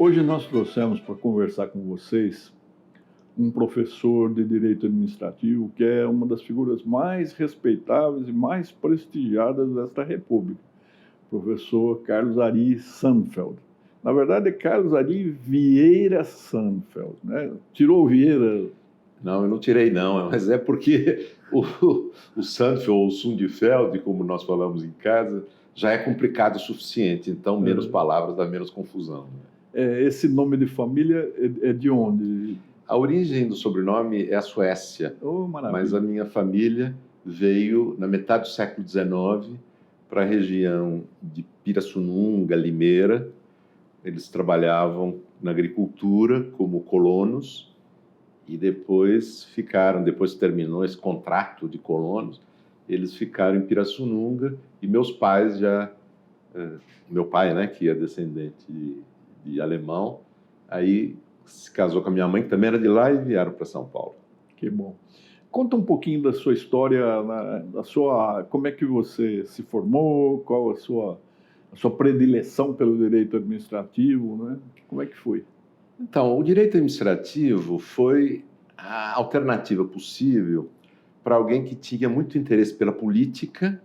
Hoje nós trouxemos para conversar com vocês um professor de Direito Administrativo que é uma das figuras mais respeitáveis e mais prestigiadas desta República, o professor Carlos Ari Sandfeld. Na verdade, é Carlos Ari Vieira Sandfeld, né? Tirou o Vieira. Não, eu não tirei não, mas é porque o Sandfeld ou o Sundfeld, como nós falamos em casa, já é complicado o suficiente, então menos palavras dá menos confusão. Esse nome de família é de onde? A origem do sobrenome é a Suécia, mas a minha família veio na metade do século XIX para a região de Pirassununga, Limeira. Eles trabalhavam na agricultura como colonos e depois que terminou esse contrato de colonos, eles ficaram em Pirassununga e meus pais meu pai, né, que é descendente de alemão, aí se casou com a minha mãe, que também era de lá, e vieram para São Paulo. Que bom. Conta um pouquinho da sua história, como é que você se formou, qual a sua predileção pelo direito administrativo, né? Como é que foi? Então, o direito administrativo foi a alternativa possível para alguém que tinha muito interesse pela política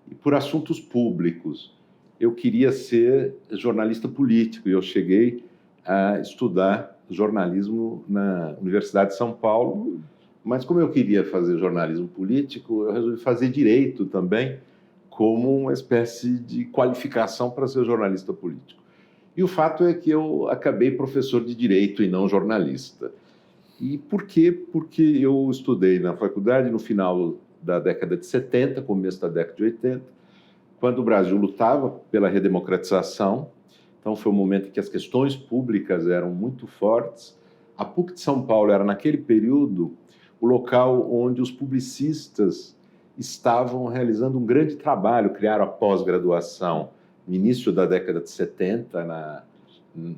e por assuntos públicos. Eu queria ser jornalista político e eu cheguei a estudar jornalismo na Universidade de São Paulo, mas como eu queria fazer jornalismo político, eu resolvi fazer direito também como uma espécie de qualificação para ser jornalista político. E o fato é que eu acabei professor de direito e não jornalista. E por quê? Porque eu estudei na faculdade no final da década de 70, começo da década de 80, quando o Brasil lutava pela redemocratização. Então, foi um momento em que as questões públicas eram muito fortes. A PUC de São Paulo era, naquele período, o local onde os publicistas estavam realizando um grande trabalho, criaram a pós-graduação no início da década de 70,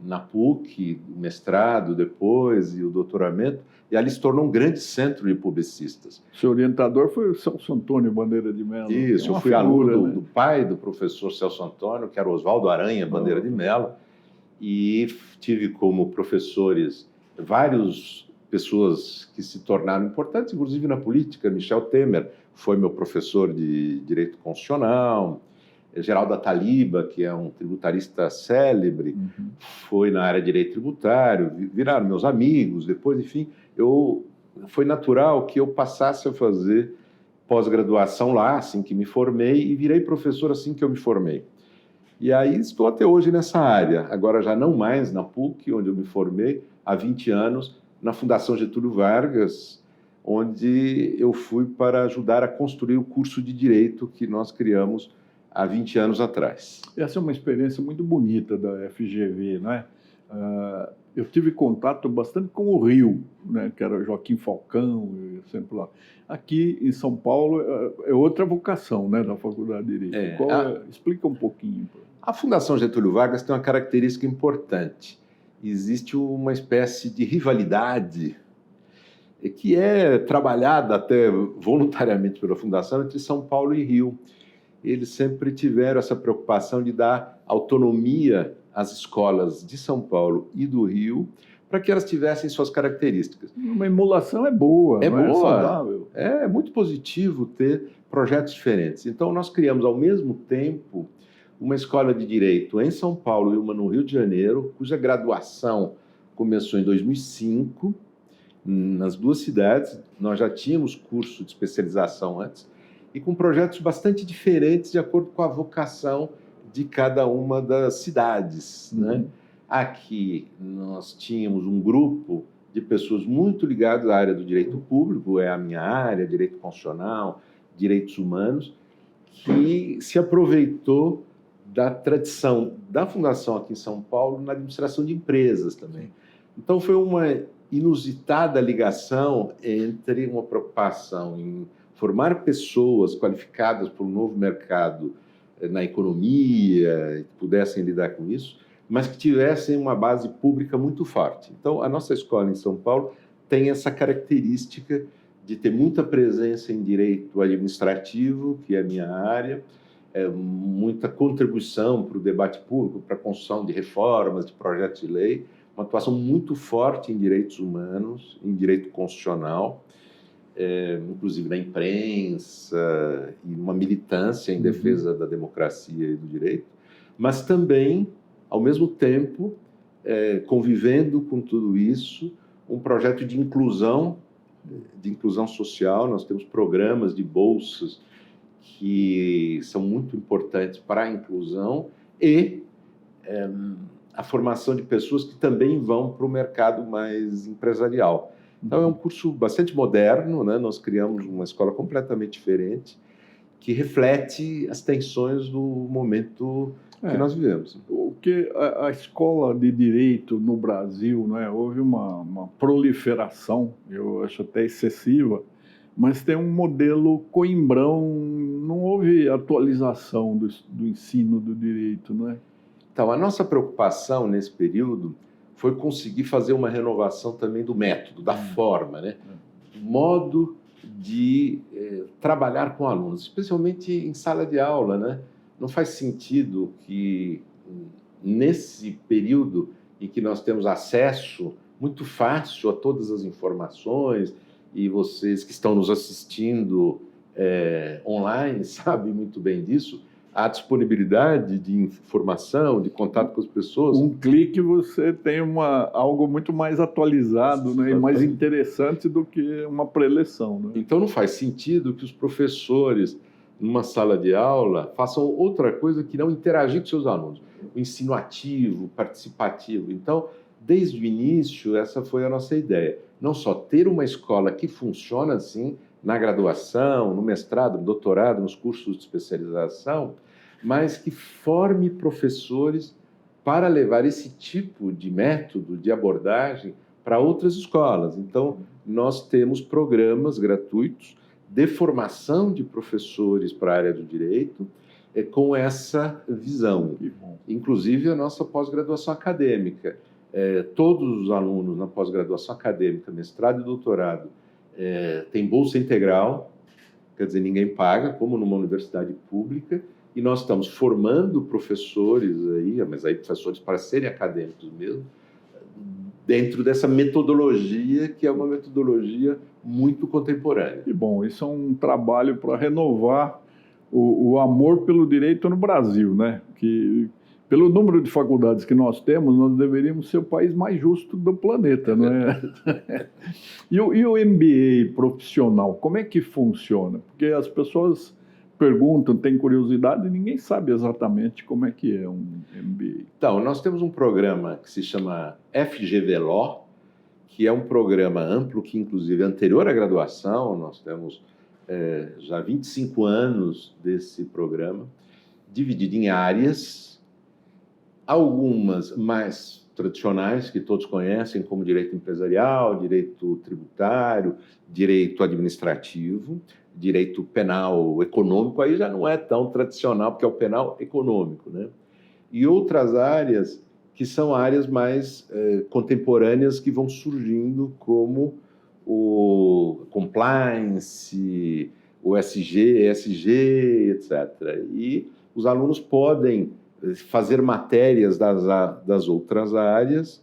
na PUC, o mestrado depois e o doutoramento, e ali se tornou um grande centro de publicistas. Seu orientador foi o Celso Antônio Bandeira de Mello. Isso, eu fui aluno do pai do professor Celso Antônio, que era Oswaldo Aranha Bandeira de Mello, e tive como professores várias pessoas que se tornaram importantes, inclusive na política. Michel Temer foi meu professor de Direito Constitucional, Geraldo Ataliba, que é um tributarista célebre, foi na área de direito tributário, viraram meus amigos. Depois, enfim, foi natural que eu passasse a fazer pós-graduação lá, assim que me formei, e virei professor assim que eu me formei. E aí estou até hoje nessa área, agora já não mais na PUC, onde eu me formei, há 20 anos, na Fundação Getúlio Vargas, onde eu fui para ajudar a construir o curso de Direito que nós criamos há 20 anos atrás. Essa é uma experiência muito bonita da FGV, não é? Eu tive contato bastante com o Rio, né, que era Joaquim Falcão, sempre lá. Aqui em São Paulo é outra vocação, né, da Faculdade de Direito. Explica um pouquinho. A Fundação Getúlio Vargas tem uma característica importante. Existe uma espécie de rivalidade que é trabalhada até voluntariamente pela Fundação entre São Paulo e Rio. Eles sempre tiveram essa preocupação de dar autonomia às escolas de São Paulo e do Rio para que elas tivessem suas características. Uma emulação é boa, é boa, é saudável. É muito positivo ter projetos diferentes. Então, nós criamos, ao mesmo tempo, uma escola de Direito em São Paulo e uma no Rio de Janeiro, cuja graduação começou em 2005, nas duas cidades. Nós já tínhamos curso de especialização antes, e com projetos bastante diferentes de acordo com a vocação de cada uma das cidades, né? Aqui nós tínhamos um grupo de pessoas muito ligadas à área do direito público, é a minha área, direito constitucional, direitos humanos, que se aproveitou da tradição da Fundação aqui em São Paulo na administração de empresas também. Então foi uma inusitada ligação entre uma preocupação em formar pessoas qualificadas para um novo mercado na economia, que pudessem lidar com isso, mas que tivessem uma base pública muito forte. Então, a nossa escola em São Paulo tem essa característica de ter muita presença em direito administrativo, que é a minha área, muita contribuição para o debate público, para a construção de reformas, de projetos de lei, uma atuação muito forte em direitos humanos, em direito constitucional, inclusive na imprensa, e uma militância em defesa da democracia e do direito, mas também, ao mesmo tempo, convivendo com tudo isso, um projeto de inclusão social. Nós temos programas de bolsas que são muito importantes para a inclusão e a formação de pessoas que também vão para o mercado mais empresarial. Então, é um curso bastante moderno, né? Nós criamos uma escola completamente diferente que reflete as tensões do momento que nós vivemos. Porque a escola de direito no Brasil, né, houve uma proliferação, eu acho até excessiva, mas tem um modelo coimbrão, não houve atualização do ensino do direito, não é? Então, a nossa preocupação nesse período foi conseguir fazer uma renovação também do método, da forma, né? Modo de trabalhar com alunos, especialmente em sala de aula, né? Não faz sentido que, nesse período em que nós temos acesso muito fácil a todas as informações, e vocês que estão nos assistindo online sabem muito bem disso, a disponibilidade de informação, de contato com as pessoas. Um clique você tem algo muito mais atualizado, né, e mais interessante do que uma preleção, né? Então não faz sentido que os professores, numa sala de aula, façam outra coisa que não interagir com seus alunos. O ensino ativo, participativo. Então, desde o início, essa foi a nossa ideia. Não só ter uma escola que funciona assim, na graduação, no mestrado, no doutorado, nos cursos de especialização, mas que forme professores para levar esse tipo de método, de abordagem, para outras escolas. Então, nós temos programas gratuitos de formação de professores para a área do direito, com essa visão. Inclusive, a nossa pós-graduação acadêmica. Todos os alunos na pós-graduação acadêmica, mestrado e doutorado, tem bolsa integral, quer dizer, ninguém paga, como numa universidade pública, e nós estamos formando professores aí, mas aí professores para serem acadêmicos mesmo, dentro dessa metodologia, que é uma metodologia muito contemporânea. E bom, isso é um trabalho para renovar o amor pelo direito no Brasil, né? Que, pelo número de faculdades que nós temos, nós deveríamos ser o país mais justo do planeta, não é? E o MBA profissional, como é que funciona? Porque as pessoas perguntam, têm curiosidade, e ninguém sabe exatamente como é que é um MBA. Então, nós temos um programa que se chama FGV Law, que é um programa amplo, que inclusive é anterior à graduação. Nós temos já 25 anos desse programa, dividido em áreas, algumas mais tradicionais, que todos conhecem, como direito empresarial, direito tributário, direito administrativo, direito penal econômico, aí já não é tão tradicional, porque é o penal econômico, né? E outras áreas que são áreas mais contemporâneas, que vão surgindo, como o compliance, o SG, ESG, etc. E os alunos podem fazer matérias das outras áreas,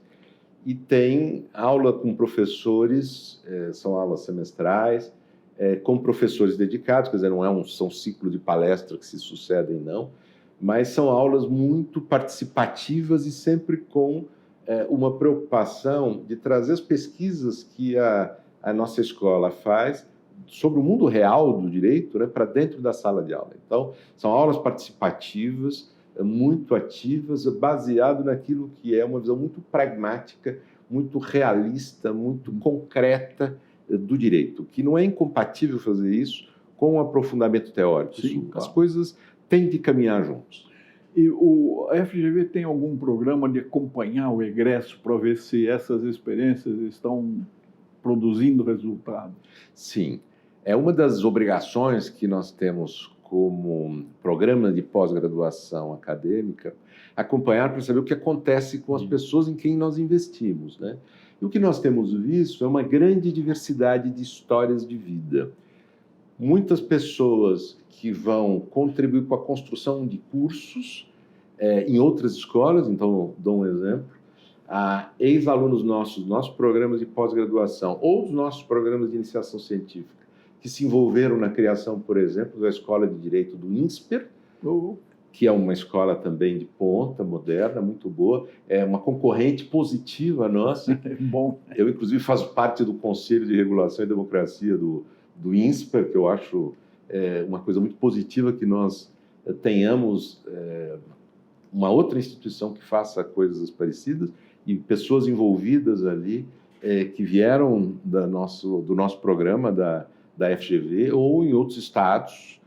e tem aula com professores, são aulas semestrais, com professores dedicados, quer dizer, não são ciclo de palestra que se sucedem, não, mas são aulas muito participativas e sempre com uma preocupação de trazer as pesquisas que a nossa escola faz sobre o mundo real do direito, né, para dentro da sala de aula. Então, são aulas participativas, muito ativas, baseado naquilo que é uma visão muito pragmática, muito realista, muito concreta do direito, que não é incompatível fazer isso com um aprofundamento teórico. Sim, as coisas têm de caminhar juntos. E a FGV tem algum programa de acompanhar o egresso para ver se essas experiências estão produzindo resultado? Sim. É uma das obrigações que nós temos como programa de pós-graduação acadêmica, acompanhar para saber o que acontece com as pessoas em quem nós investimos, né? E o que nós temos visto é uma grande diversidade de histórias de vida. muitas pessoas que vão contribuir com a construção de cursos em outras escolas. Então, dou um exemplo. Ex-alunos nossos programas de pós-graduação ou dos nossos programas de iniciação científica, que se envolveram na criação, por exemplo, da Escola de Direito do INSPER, que é uma escola também de ponta, moderna, muito boa, é uma concorrente positiva nossa. Bom. Eu, inclusive, faço parte do Conselho de Regulação e Democracia do INSPER, que eu acho uma coisa muito positiva que nós tenhamos uma outra instituição que faça coisas parecidas, e pessoas envolvidas ali que vieram do nosso programa da FGV ou em outros estados,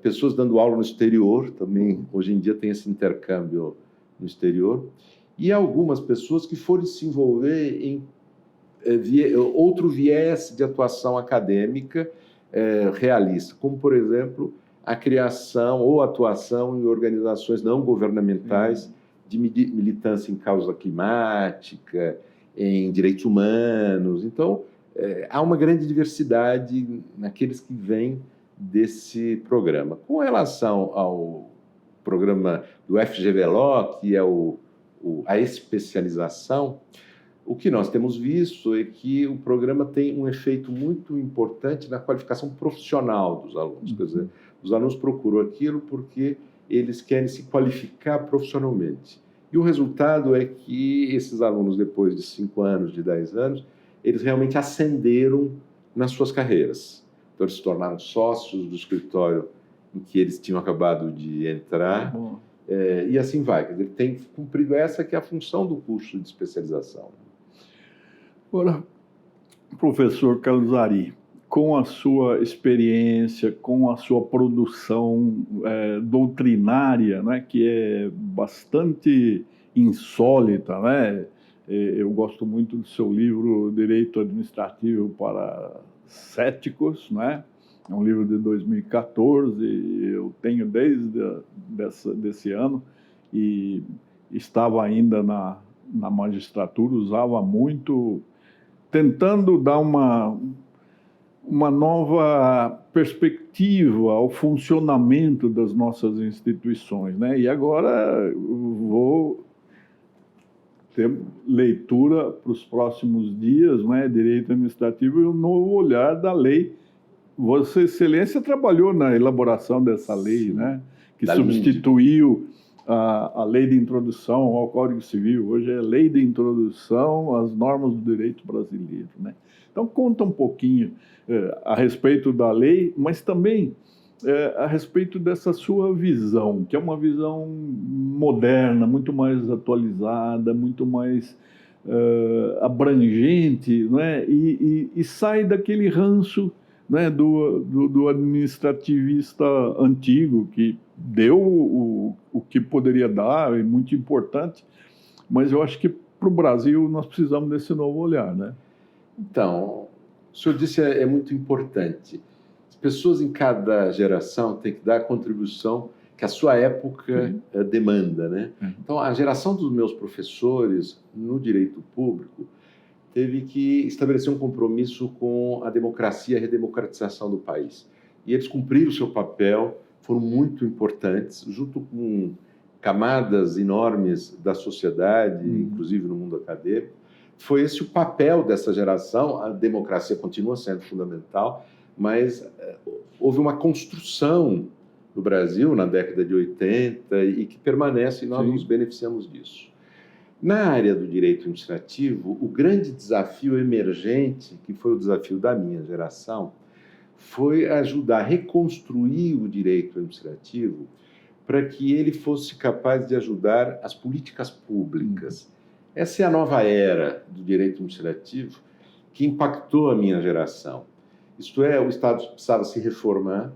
pessoas dando aula no exterior também. Hoje em dia tem esse intercâmbio no exterior, e algumas pessoas que foram se envolver em outro viés de atuação acadêmica realista, como, por exemplo, a criação ou atuação em organizações não governamentais de militância em causa climática, em direitos humanos. Então, há uma grande diversidade naqueles que vêm desse programa. Com relação ao programa do FGV-LO, que é a especialização, o que nós temos visto é que o programa tem um efeito muito importante na qualificação profissional dos alunos. Quer dizer, os alunos procuram aquilo porque eles querem se qualificar profissionalmente. E o resultado é que esses alunos, depois de 5 anos, de 10 anos, eles realmente ascenderam nas suas carreiras. Então, eles se tornaram sócios do escritório em que eles tinham acabado de entrar, e assim vai. Quer dizer, ele tem cumprido essa que é a função do curso de especialização. Agora, professor Calzari, com a sua experiência, com a sua produção doutrinária, né, que é bastante insólita, né? Eu gosto muito do seu livro Direito Administrativo para Céticos, né? É um livro de 2014, eu tenho desde desse ano, e estava ainda na magistratura, usava muito, tentando dar uma nova perspectiva ao funcionamento das nossas instituições, né? E agora vou ter leitura para os próximos dias, né? Direito Administrativo e o novo olhar da lei. Vossa Excelência trabalhou na elaboração dessa lei, né? Que substituiu a lei de introdução ao Código Civil. Hoje é lei de introdução às normas do direito brasileiro, né? Então, conta um pouquinho a respeito da lei, mas também a respeito dessa sua visão, que é uma visão moderna, muito mais atualizada, muito mais abrangente, né? E sai daquele ranço, né, do administrativista antigo, que deu o que poderia dar, é muito importante, mas eu acho que para o Brasil nós precisamos desse novo olhar, né? Então, o senhor disse é muito importante. As pessoas em cada geração têm que dar a contribuição que a sua época demanda, né? Então, a geração dos meus professores no direito público teve que estabelecer um compromisso com a democracia e a redemocratização do país. E eles cumpriram o seu papel, foram muito importantes, junto com camadas enormes da sociedade, inclusive no mundo acadêmico. Foi esse o papel dessa geração. A democracia continua sendo fundamental, mas houve uma construção no Brasil na década de 80 e que permanece, e nós nos beneficiamos disso. Na área do direito administrativo, o grande desafio emergente, que foi o desafio da minha geração, foi ajudar a reconstruir o direito administrativo para que ele fosse capaz de ajudar as políticas públicas. Essa é a nova era do direito administrativo que impactou a minha geração. Isto é, o Estado precisava se reformar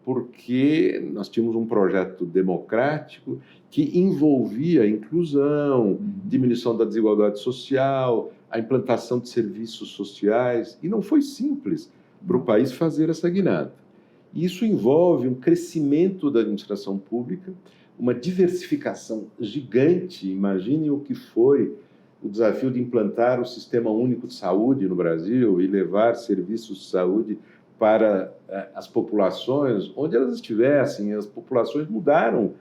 porque nós tínhamos um projeto democrático que envolvia a inclusão, diminuição da desigualdade social, a implantação de serviços sociais, e não foi simples para o país fazer essa guinada. Isso envolve um crescimento da administração pública, uma diversificação gigante. Imagine o que foi o desafio de implantar o Sistema Único de Saúde no Brasil e levar serviços de saúde para as populações onde elas estivessem. As populações mudaram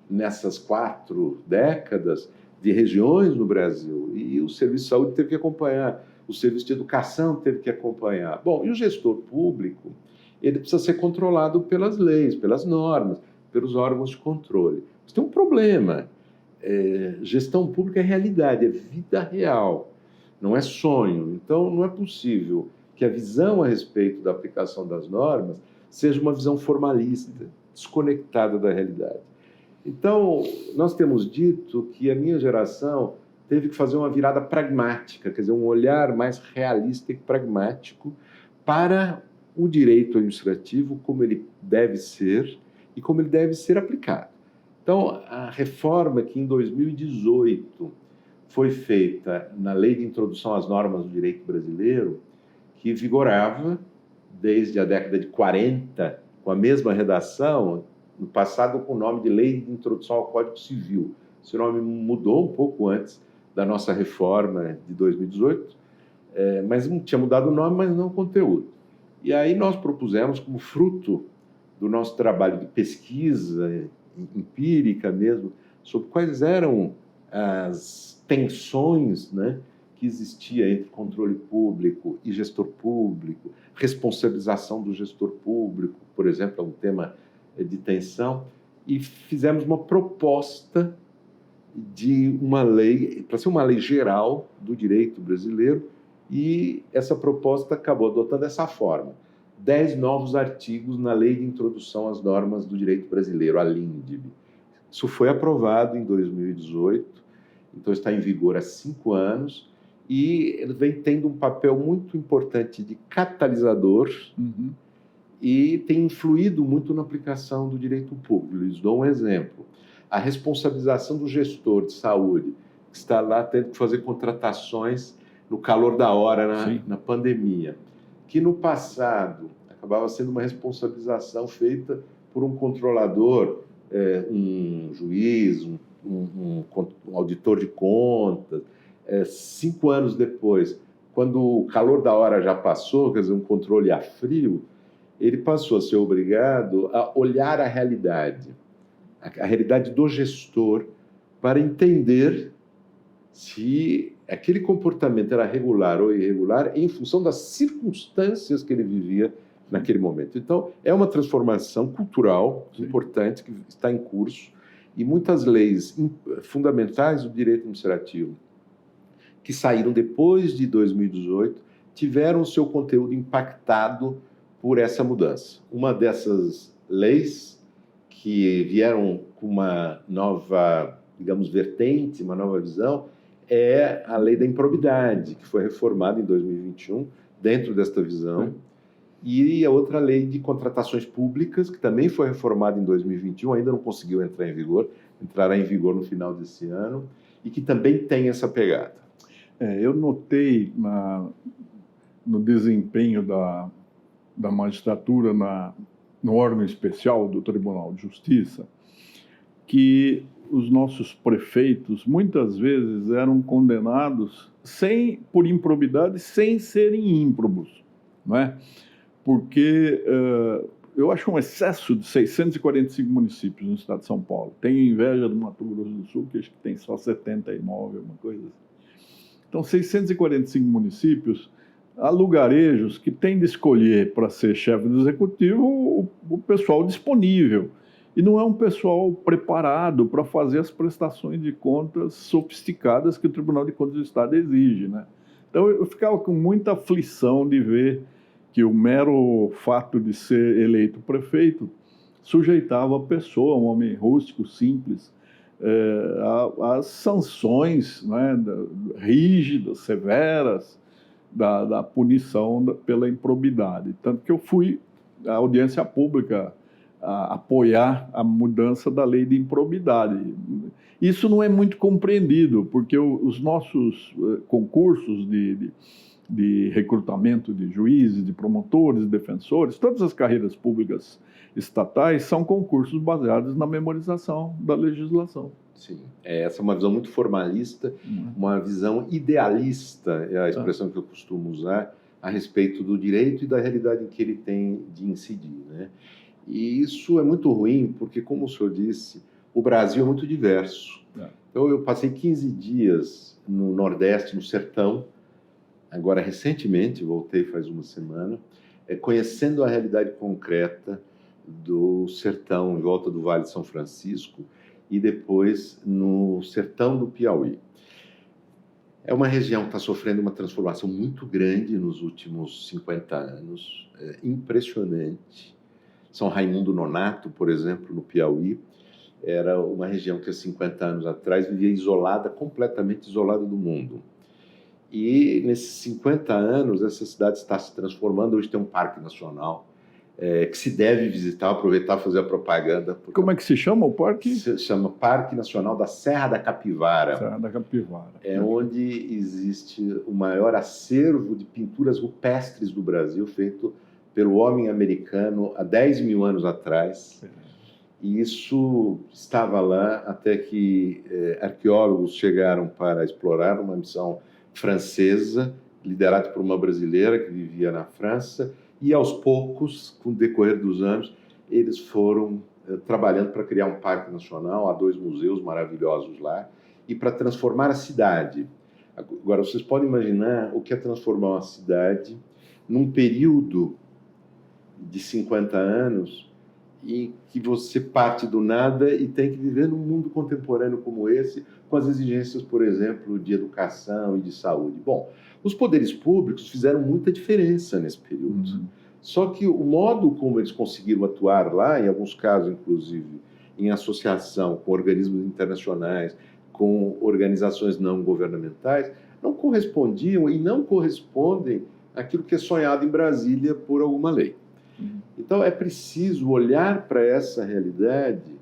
nessas 4 décadas de regiões no Brasil e o serviço de saúde teve que acompanhar, o serviço de educação teve que acompanhar. Bom, e o gestor público, ele precisa ser controlado pelas leis, pelas normas, pelos órgãos de controle. Mas tem um problema. Gestão pública é realidade, é vida real, não é sonho. Então, não é possível que a visão a respeito da aplicação das normas seja uma visão formalista, desconectada da realidade. Então, nós temos dito que a minha geração teve que fazer uma virada pragmática, quer dizer, um olhar mais realista e pragmático para o direito administrativo, como ele deve ser e como ele deve ser aplicado. Então, a reforma que em 2018 foi feita na Lei de Introdução às Normas do Direito Brasileiro, que vigorava desde a década de 40, com a mesma redação, no passado com o nome de Lei de Introdução ao Código Civil. Esse nome mudou um pouco antes da nossa reforma de 2018, mas não tinha mudado o nome, mas não o conteúdo. E aí nós propusemos, como fruto do nosso trabalho de pesquisa empírica mesmo, sobre quais eram as tensões, né, que existia entre controle público e gestor público, responsabilização do gestor público, por exemplo, é um tema de tensão, e fizemos uma proposta de uma lei, para ser uma lei geral do direito brasileiro, e essa proposta acabou adotando essa forma: 10 novos artigos na Lei de Introdução às Normas do Direito Brasileiro, a LINDB. Isso foi aprovado em 2018, então está em vigor há 5 anos, e ele vem tendo um papel muito importante de catalisador e tem influído muito na aplicação do direito público. Lhes dou um exemplo: a responsabilização do gestor de saúde, que está lá tendo que fazer contratações no calor da hora, na pandemia, que no passado acabava sendo uma responsabilização feita por um controlador, um juiz, um auditor de contas. 5 anos depois, quando o calor da hora já passou, quer dizer, um controle a frio, ele passou a ser obrigado a olhar a realidade do gestor, para entender se aquele comportamento era regular ou irregular em função das circunstâncias que ele vivia naquele momento. Então, é uma transformação cultural importante que está em curso, e muitas leis fundamentais do direito administrativo que saíram depois de 2018 tiveram o seu conteúdo impactado por essa mudança. Uma dessas leis que vieram com uma nova, digamos, vertente, uma nova visão, é a Lei da Improbidade, que foi reformada em 2021, dentro desta visão, e a outra Lei de Contratações Públicas, que também foi reformada em 2021, ainda não conseguiu entrar em vigor, entrará em vigor no final desse ano, e que também tem essa pegada. Eu notei no desempenho da magistratura no órgão especial do Tribunal de Justiça que os nossos prefeitos muitas vezes eram condenados por improbidade, sem serem ímprobos, não é? Porque eu acho um excesso de 645 municípios no estado de São Paulo. Tenho inveja do Mato Grosso do Sul, que acho que tem só 79, alguma coisa assim. Então, 645 municípios, há lugarejos que têm de escolher para ser chefe do executivo o pessoal disponível. E não é um pessoal preparado para fazer as prestações de contas sofisticadas que o Tribunal de Contas do Estado exige, né? Então, eu ficava com muita aflição de ver que o mero fato de ser eleito prefeito sujeitava a pessoa, um homem rústico, simples, às sanções, né, rígidas, severas, da punição pela improbidade. Tanto que eu fui à audiência pública apoiar a mudança da lei de improbidade. Isso não é muito compreendido, porque os nossos concursos de recrutamento de juízes, de promotores, de defensores, todas as carreiras públicas estatais são concursos baseados na memorização da legislação. Sim, essa é uma visão muito formalista, uma visão idealista, é a expressão que eu costumo usar, a respeito do direito e da realidade em que ele tem de incidir, né? E isso é muito ruim, porque, como o senhor disse, o Brasil é muito diverso. Então, eu passei 15 dias no Nordeste, no Sertão, agora recentemente, voltei faz uma semana, conhecendo a realidade concreta do sertão em volta do Vale de São Francisco e depois no sertão do Piauí. É uma região que está sofrendo uma transformação muito grande nos últimos 50 anos, impressionante. São Raimundo Nonato, por exemplo, no Piauí, era uma região que há 50 anos atrás vivia isolada, completamente isolada do mundo. E nesses 50 anos, essa cidade está se transformando. Hoje tem um parque nacional que se deve visitar, aproveitar e fazer a propaganda. Como é que se chama o parque? Se chama Parque Nacional da Serra da Capivara. Serra da Capivara. É onde existe o maior acervo de pinturas rupestres do Brasil, feito pelo homem americano há 10 mil anos atrás. E isso estava lá até que arqueólogos chegaram para explorar, uma missão francesa, liderada por uma brasileira que vivia na França, e aos poucos, com o decorrer dos anos, eles foram trabalhando para criar um parque nacional, há 2 museus maravilhosos lá, e para transformar a cidade. Agora, vocês podem imaginar o que é transformar uma cidade num período de 50 anos em que você parte do nada e tem que viver num mundo contemporâneo como esse, com as exigências, por exemplo, de educação e de saúde. Bom, os poderes públicos fizeram muita diferença nesse período. Só que o modo como eles conseguiram atuar lá, em alguns casos, inclusive, em associação com organismos internacionais, com organizações não governamentais, não correspondiam e não correspondem àquilo que é sonhado em Brasília por alguma lei. Então, é preciso olhar para essa realidade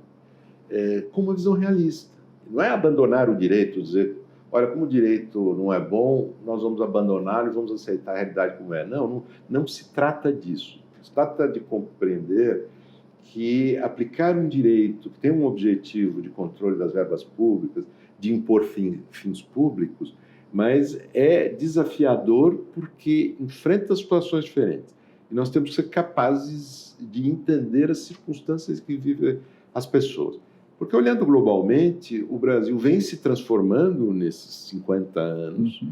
com uma visão realista. Não é abandonar o direito, dizer, olha, como o direito não é bom, nós vamos abandoná-lo e vamos aceitar a realidade como é. Não se trata disso. Se trata de compreender que aplicar um direito que tem um objetivo de controle das verbas públicas, de impor fins públicos, mas é desafiador porque enfrenta situações diferentes. E nós temos que ser capazes de entender as circunstâncias que vivem as pessoas. Porque, olhando globalmente, o Brasil vem se transformando nesses 50 anos,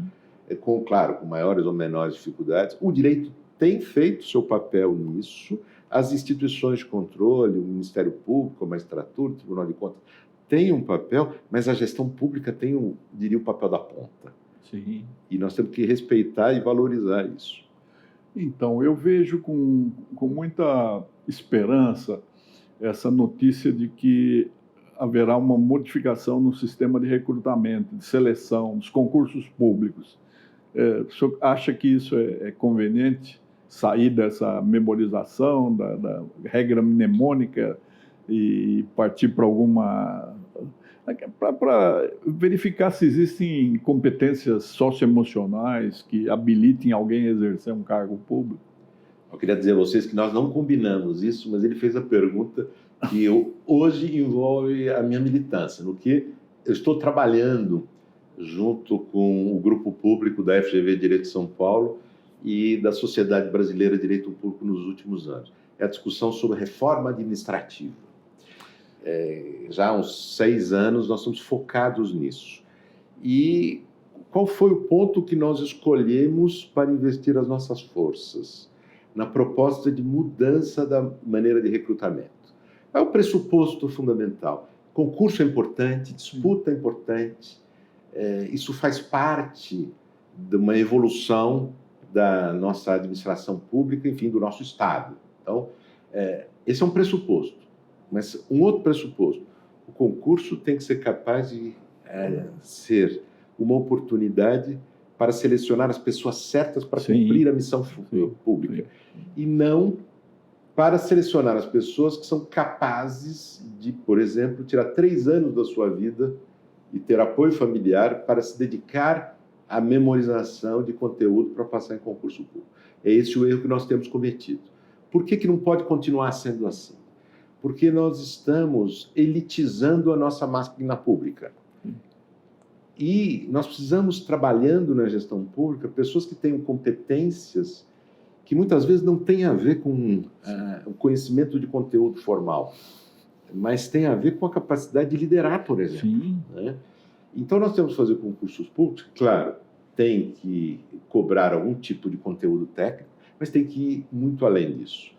claro, com maiores ou menores dificuldades. O direito tem feito seu papel nisso, as instituições de controle, o Ministério Público, a magistratura, o Tribunal de Contas, têm um papel, mas a gestão pública tem, diria, o papel da ponta. Sim. E nós temos que respeitar e valorizar isso. Então, eu vejo com muita esperança essa notícia de que haverá uma modificação no sistema de recrutamento, de seleção, dos concursos públicos. O senhor acha que isso é conveniente, sair dessa memorização, da regra mnemônica e partir para alguma... para verificar se existem competências socioemocionais que habilitem alguém a exercer um cargo público? Eu queria dizer a vocês que nós não combinamos isso, mas ele fez a pergunta que hoje envolve a minha militância, no que eu estou trabalhando junto com o grupo público da FGV Direito de São Paulo e da Sociedade Brasileira de Direito Público nos últimos anos. É a discussão sobre reforma administrativa. Já há uns 6 anos nós estamos focados nisso. E qual foi o ponto que nós escolhemos para investir as nossas forças? Na proposta de mudança da maneira de recrutamento. É o pressuposto fundamental. Concurso é importante, disputa é importante, isso faz parte de uma evolução da nossa administração pública, enfim, do nosso Estado. Então, esse é um pressuposto. Mas um outro pressuposto, o concurso tem que ser capaz de ser uma oportunidade para selecionar as pessoas certas para cumprir a missão pública. E não para selecionar as pessoas que são capazes de, por exemplo, tirar 3 anos da sua vida e ter apoio familiar para se dedicar à memorização de conteúdo para passar em concurso público. É esse o erro que nós temos cometido. Por que não pode continuar sendo assim? Porque nós estamos elitizando a nossa máquina pública. E nós precisamos, trabalhando na gestão pública, pessoas que tenham competências que muitas vezes não têm a ver com o conhecimento de conteúdo formal, mas tem a ver com a capacidade de liderar, por exemplo. Sim. Né? Então, nós temos que fazer concursos públicos, claro, tem que cobrar algum tipo de conteúdo técnico, mas tem que ir muito além disso.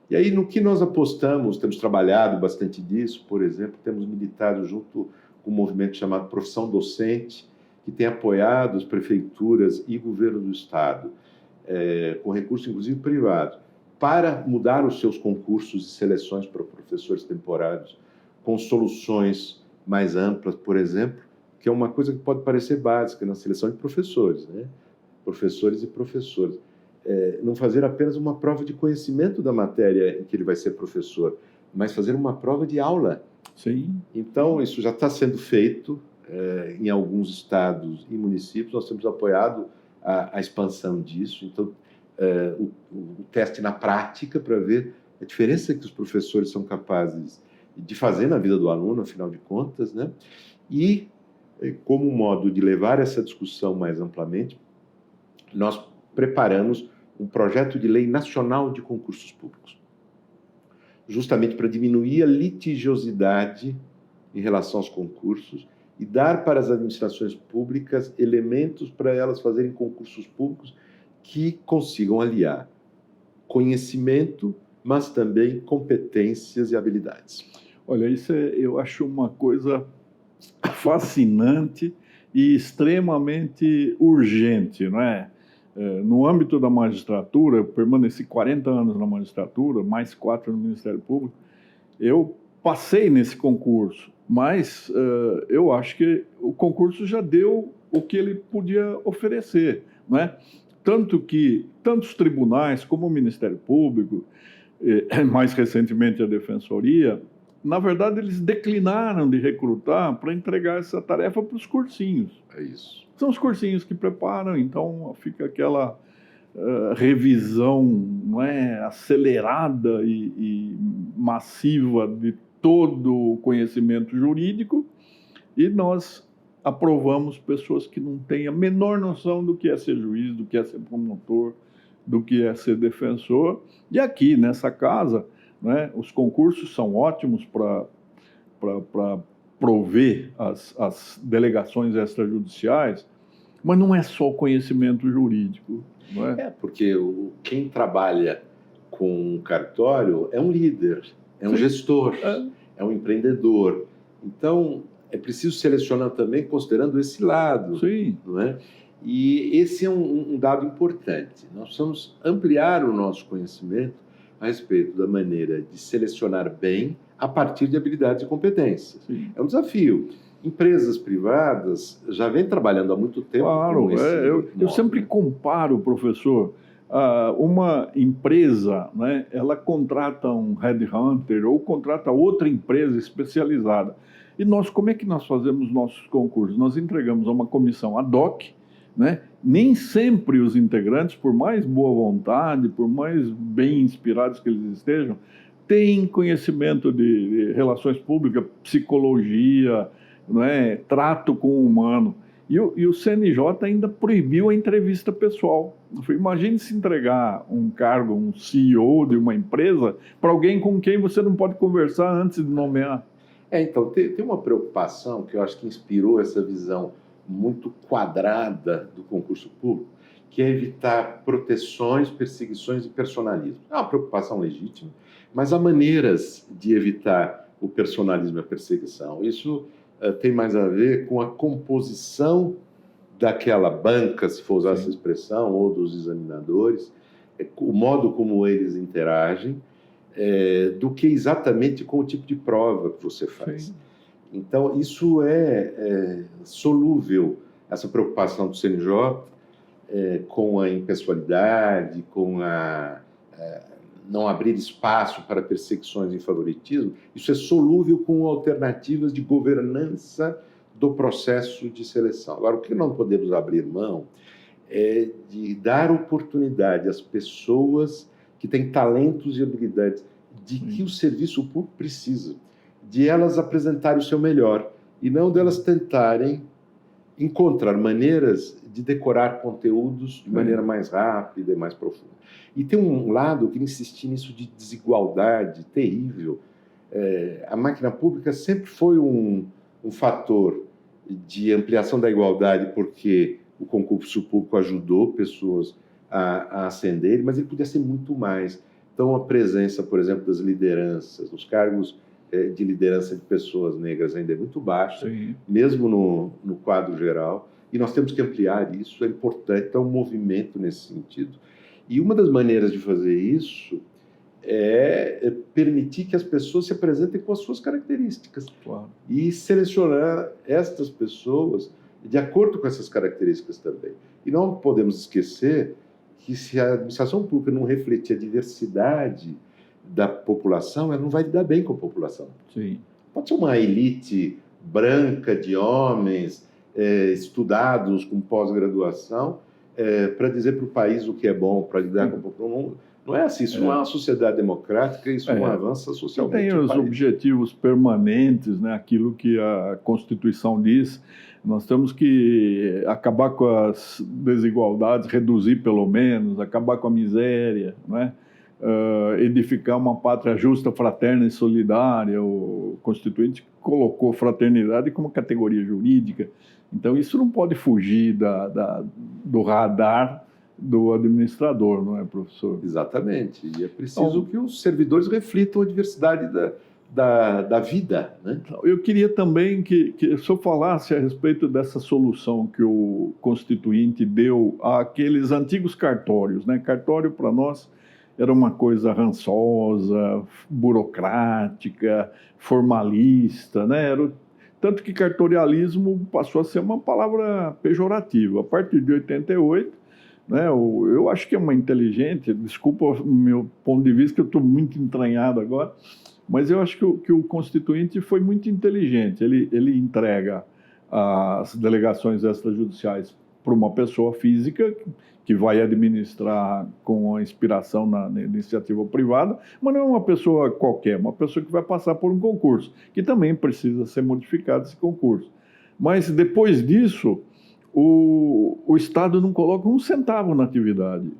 E aí, no que nós apostamos, temos trabalhado bastante disso, por exemplo, temos militado junto com um movimento chamado Profissão Docente, que tem apoiado as prefeituras e governo do Estado, com recursos, inclusive, privados, para mudar os seus concursos e seleções para professores temporários, com soluções mais amplas, por exemplo, que é uma coisa que pode parecer básica na seleção de professores, né? Professores e professoras. Não fazer apenas uma prova de conhecimento da matéria em que ele vai ser professor, mas fazer uma prova de aula. Sim. Então, isso já está sendo feito em alguns estados e municípios. Nós temos apoiado a expansão disso. Então, o teste na prática para ver a diferença que os professores são capazes de fazer na vida do aluno, afinal de contas, né? E, como modo de levar essa discussão mais amplamente, nós preparamos um projeto de lei nacional de concursos públicos, justamente para diminuir a litigiosidade em relação aos concursos e dar para as administrações públicas elementos para elas fazerem concursos públicos que consigam aliar conhecimento, mas também competências e habilidades. Olha, isso eu acho uma coisa fascinante e extremamente urgente, não é? No âmbito da magistratura, eu permaneci 40 anos na magistratura, mais 4 no Ministério Público. Eu passei nesse concurso, mas eu acho que o concurso já deu o que ele podia oferecer, não é? Tanto que tantos tribunais como o Ministério Público, mais recentemente a Defensoria, na verdade, eles declinaram de recrutar para entregar essa tarefa para os cursinhos. É isso. São os cursinhos que preparam, então fica aquela revisão, não é, acelerada e massiva de todo o conhecimento jurídico, e nós aprovamos pessoas que não têm a menor noção do que é ser juiz, do que é ser promotor, do que é ser defensor. E aqui, nessa casa, né, os concursos são ótimos para prover as delegações extrajudiciais, mas não é só o conhecimento jurídico. Não é? Porque quem trabalha com um cartório é um líder, é um gestor, é um empreendedor. Então, é preciso selecionar também considerando esse lado. Sim. Não é? E esse é um dado importante. Nós precisamos ampliar o nosso conhecimento a respeito da maneira de selecionar bem a partir de habilidades e competências. Sim. É um desafio. Empresas privadas já vêm trabalhando há muito tempo. Claro, eu sempre comparo, professor, uma empresa, né, ela contrata um headhunter ou contrata outra empresa especializada. E nós, como é que nós fazemos nossos concursos? Nós entregamos a uma comissão ad hoc, né? Nem sempre os integrantes, por mais boa vontade, por mais bem inspirados que eles estejam, têm conhecimento de relações públicas, psicologia, não é? Trato com o humano. E o CNJ ainda proibiu a entrevista pessoal. Imagine se entregar um cargo, um CEO de uma empresa, para alguém com quem você não pode conversar antes de nomear. Então, tem uma preocupação que eu acho que inspirou essa visão muito quadrada do concurso público, que é evitar proteções, perseguições e personalismo. É uma preocupação legítima, mas há maneiras de evitar o personalismo e a perseguição. Isso tem mais a ver com a composição daquela banca, se for usar essa expressão, ou dos examinadores, o modo como eles interagem, do que exatamente com o tipo de prova que você faz. Sim. Então, isso é solúvel, essa preocupação do CNJ com a impessoalidade, com não abrir espaço para perseguições e favoritismo. Isso é solúvel com alternativas de governança do processo de seleção. Agora, o que não podemos abrir mão é de dar oportunidade às pessoas que têm talentos e habilidades de que o serviço público precisa, de elas apresentarem o seu melhor e não delas tentarem encontrar maneiras de decorar conteúdos de maneira mais rápida e mais profunda. E tem um lado que insiste nisso de desigualdade terrível. A máquina pública sempre foi um fator de ampliação da igualdade, porque o concurso público ajudou pessoas a ascenderem, mas ele podia ser muito mais. Então, a presença, por exemplo, das lideranças, dos cargos de liderança de pessoas negras ainda é muito baixa, Sim. mesmo no quadro geral, e nós temos que ampliar isso, é importante, é um movimento nesse sentido. E uma das maneiras de fazer isso é permitir que as pessoas se apresentem com as suas características. Claro. E selecionar estas pessoas de acordo com essas características também. E não podemos esquecer que se a administração pública não refletir a diversidade da população, ela não vai lidar bem com a população. Sim. Pode ser uma elite branca de homens estudados com pós-graduação para dizer para o país o que é bom, para lidar com a população. Não é assim, isso não é uma sociedade democrática, isso não avança socialmente. Tem os objetivos permanentes, né? Aquilo que a Constituição diz. Nós temos que acabar com as desigualdades, reduzir pelo menos, acabar com a miséria, né? Edificar uma pátria justa, fraterna e solidária. O Constituinte colocou fraternidade como categoria jurídica. Então, isso não pode fugir do radar do administrador, não é, professor? Exatamente. E é preciso que os servidores reflitam a diversidade da vida, né? Eu queria também que o senhor falasse a respeito dessa solução que o Constituinte deu àqueles antigos cartórios, né? Cartório, para nós, era uma coisa rançosa, burocrática, formalista, né? Tanto que cartorialismo passou a ser uma palavra pejorativa. A partir de 88, né, eu acho que é uma inteligente, desculpa o meu ponto de vista, que eu estou muito entranhado agora, mas eu acho que o Constituinte foi muito inteligente. Ele entrega as delegações extrajudiciais para uma pessoa física que vai administrar com a inspiração na iniciativa privada, mas não é uma pessoa qualquer, uma pessoa que vai passar por um concurso, que também precisa ser modificado esse concurso. Mas depois disso, o Estado não coloca um centavo na atividade.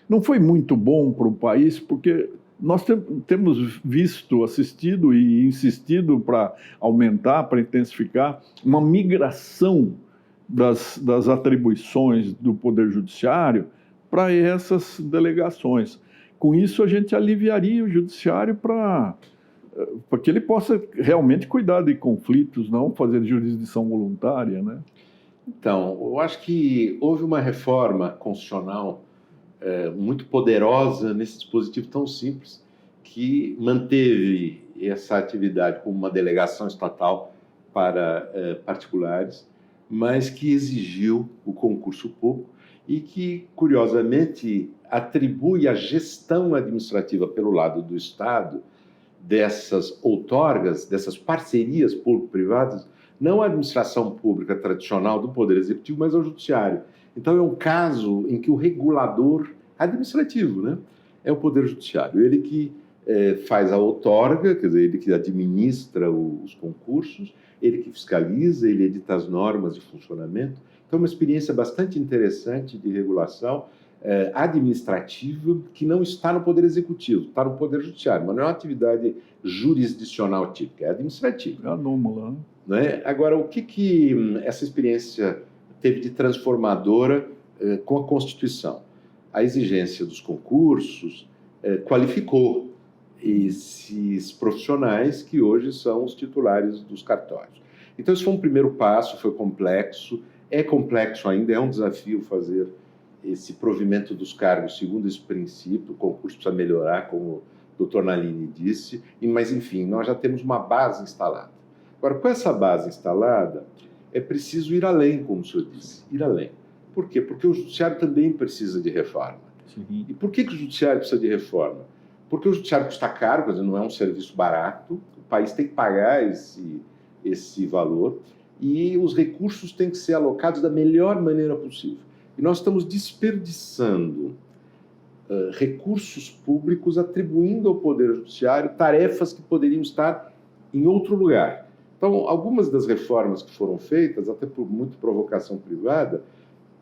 Não foi muito bom para o país, porque nós temos visto, assistido e insistido para aumentar, para intensificar uma migração das atribuições do Poder Judiciário para essas delegações. Com isso, a gente aliviaria o Judiciário para que ele possa realmente cuidar de conflitos, não fazer jurisdição voluntária, né? Então, eu acho que houve uma reforma constitucional muito poderosa nesse dispositivo tão simples, que manteve essa atividade como uma delegação estatal para particulares, mas que exigiu o concurso público e que, curiosamente, atribui a gestão administrativa pelo lado do Estado dessas outorgas, dessas parcerias público-privadas, não à administração pública tradicional do Poder Executivo, mas ao Judiciário. Então, é um caso em que o regulador administrativo, né, é o Poder Judiciário. Ele que faz a outorga, quer dizer, ele que administra os concursos, ele que fiscaliza, ele edita as normas de funcionamento. Então, é uma experiência bastante interessante de regulação administrativa que não está no Poder Executivo, está no Poder Judiciário, mas não é uma atividade jurisdicional típica, é administrativa. É anômala, né? Agora, o que essa experiência teve de transformadora com a Constituição? A exigência dos concursos qualificou esses profissionais que hoje são os titulares dos cartórios. Então, isso foi um primeiro passo, foi complexo, é complexo ainda, é um desafio fazer esse provimento dos cargos segundo esse princípio, o concurso precisa melhorar, como o Dr. Nalini disse, mas, enfim, nós já temos uma base instalada. Agora, com essa base instalada, é preciso ir além, como o senhor disse, ir além. Por quê? Porque o Judiciário também precisa de reforma. Sim. E por que o Judiciário precisa de reforma? Porque o Judiciário custa caro, quer dizer, não é um serviço barato, o país tem que pagar esse valor e os recursos têm que ser alocados da melhor maneira possível. E nós estamos desperdiçando recursos públicos, atribuindo ao Poder Judiciário tarefas que poderiam estar em outro lugar. Então, algumas das reformas que foram feitas, até por muita provocação privada,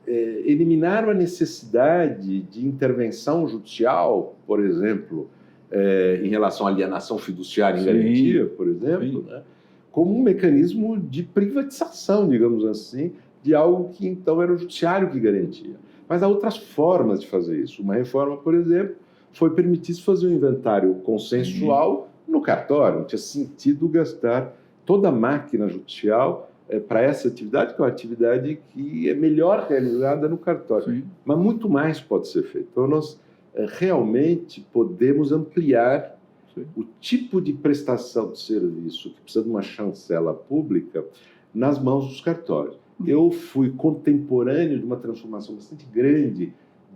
eliminaram a necessidade de intervenção judicial, por exemplo, em relação à alienação fiduciária em garantia, por exemplo, né, como um mecanismo de privatização, digamos assim, de algo que então era o judiciário que garantia. Mas há outras formas de fazer isso. Uma reforma, por exemplo, foi permitir-se fazer um inventário consensual no cartório. Não tinha sentido gastar toda a máquina judicial para essa atividade, que é uma atividade que é melhor realizada no cartório. Sim. Mas muito mais pode ser feito. Então, nós realmente podemos ampliar o tipo de prestação de serviço que precisa de uma chancela pública nas mãos dos cartórios. Eu fui contemporâneo de uma transformação bastante grande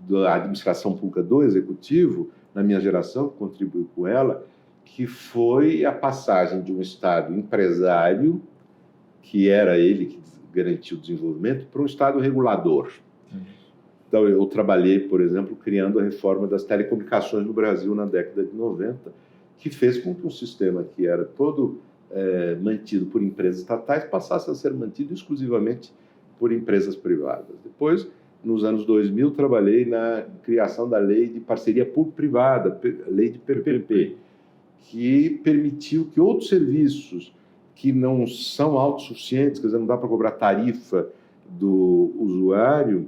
da administração pública do Executivo, na minha geração, que contribuiu com ela, que foi a passagem de um Estado empresário, que era ele que garantia o desenvolvimento, para um Estado regulador. Então, eu trabalhei, por exemplo, criando a reforma das telecomunicações no Brasil na década de 90, que fez com que um sistema que era todo mantido por empresas estatais passasse a ser mantido exclusivamente por empresas privadas. Depois, nos anos 2000, trabalhei na criação da lei de parceria público-privada, lei de PPP, que permitiu que outros serviços que não são autossuficientes, quer dizer, não dá para cobrar tarifa do usuário,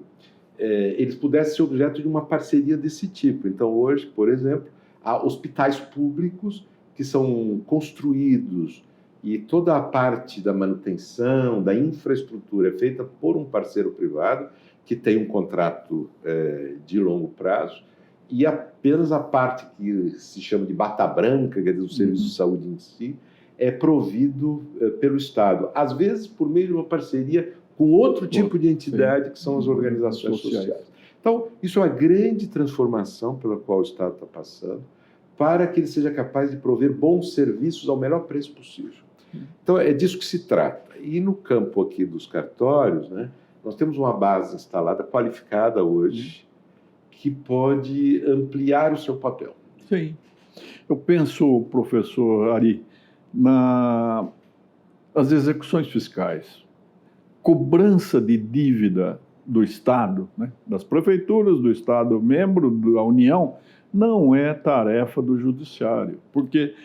eles pudessem ser objeto de uma parceria desse tipo. Então, hoje, por exemplo, há hospitais públicos que são construídos e toda a parte da manutenção, da infraestrutura é feita por um parceiro privado que tem um contrato de longo prazo, e apenas a parte que se chama de bata branca, quer dizer, o serviço de saúde em si, é provido pelo Estado, às vezes por meio de uma parceria com outro tipo de entidade, que são as organizações sociais. Então, isso é uma grande transformação pela qual o Estado está passando, para que ele seja capaz de prover bons serviços ao melhor preço possível. Então, é disso que se trata. E no campo aqui dos cartórios, né, nós temos uma base instalada, qualificada hoje, que pode ampliar o seu papel. Sim. Eu penso, professor Ari, nas execuções fiscais. Cobrança de dívida do Estado, né, das prefeituras, do Estado membro da União, não é tarefa do Judiciário, porque